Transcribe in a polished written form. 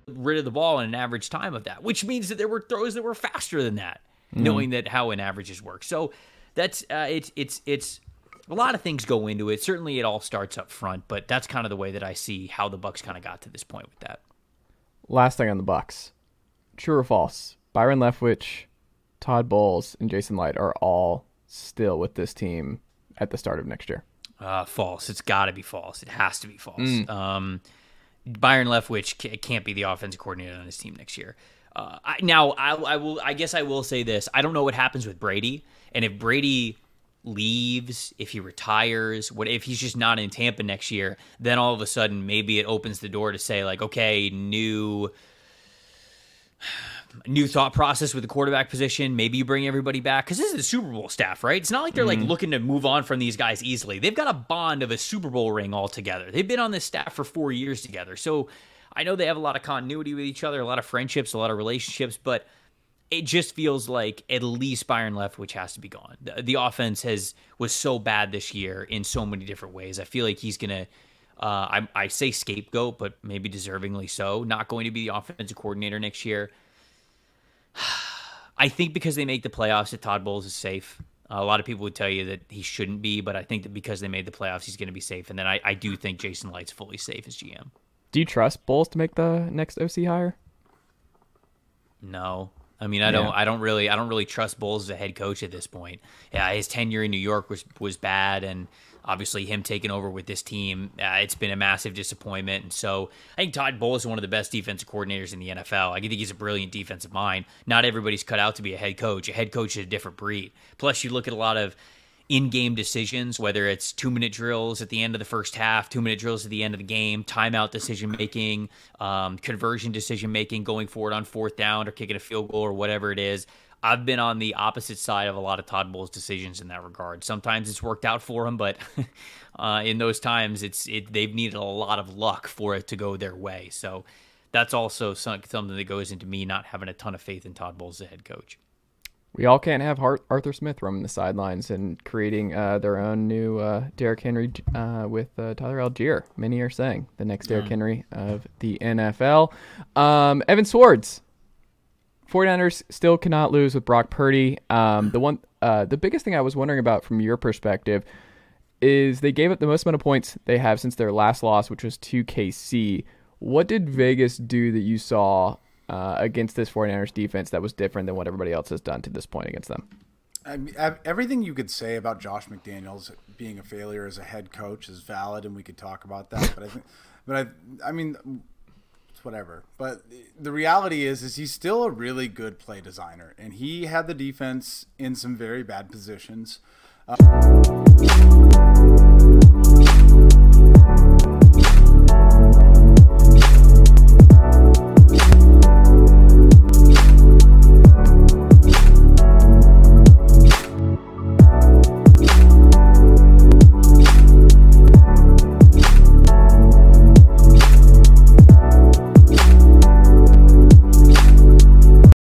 Rid of the ball in an average time of that, which means that there were throws that were faster than that, knowing that how an averages work. So that's it's a lot of things go into it. Certainly it all starts up front, but that's kind of the way that I see how the Bucs kind of got to this point with that. Last thing on the Bucs. True or false? Byron Leftwich, Todd Bowles, and Jason Light are all still with this team at the start of next year. False. It's got to be false. It has to be false. Byron Leftwich can't be the offensive coordinator on his team next year. I guess I will say this. I don't know what happens with Brady, and if Brady leaves, if he retires, what if he's just not in Tampa next year, then all of a sudden maybe it opens the door to say, like, okay, new thought process with the quarterback position. Maybe you bring everybody back, because this is the Super Bowl staff, right? It's not like they're like looking to move on from these guys easily. They've got a bond of a Super Bowl ring all together. They've been on this staff for 4 years together. So I know they have a lot of continuity with each other, a lot of friendships, a lot of relationships, but it just feels like at least Byron Leftwich has to be gone. The offense was so bad this year in so many different ways. I feel like he's going to, I say scapegoat, but maybe deservingly so, not going to be the offensive coordinator next year. I think because they make the playoffs that Todd Bowles is safe. A lot of people would tell you that he shouldn't be, but I think that because they made the playoffs, he's going to be safe. And then I do think Jason Light's fully safe as GM. Do you trust Bowles to make the next OC hire? No. I mean, I don't really trust Bowles as a head coach at this point. Yeah, his tenure in New York was bad, and obviously him taking over with this team, it's been a massive disappointment. And so I think Todd Bowles is one of the best defensive coordinators in the NFL. I think he's a brilliant defensive mind. Not everybody's cut out to be a head coach. A head coach is a different breed. Plus, you look at a lot of in-game decisions, whether it's 2-minute drills at the end of the first half, 2-minute drills at the end of the game, timeout decision-making, conversion decision-making, going forward on fourth down or kicking a field goal or whatever it is. I've been on the opposite side of a lot of Todd Bowles' decisions in that regard. Sometimes it's worked out for him, but in those times, they've needed a lot of luck for it to go their way. So that's also something that goes into me not having a ton of faith in Todd Bowles as a head coach. We all can't have Arthur Smith roaming the sidelines and creating their own new Derrick Henry with Tyler Algier. Many are saying the next Derrick Henry of the NFL. Evan Sowards. 49ers still cannot lose with Brock Purdy. The biggest thing I was wondering about from your perspective is they gave up the most amount of points they have since their last loss, which was to KC. What did Vegas do that you saw against this 49ers defense that was different than what everybody else has done to this point against them? I mean, everything you could say about Josh McDaniels being a failure as a head coach is valid, and we could talk about that. I mean, it's whatever. But the reality is he's still a really good play designer, and he had the defense in some very bad positions.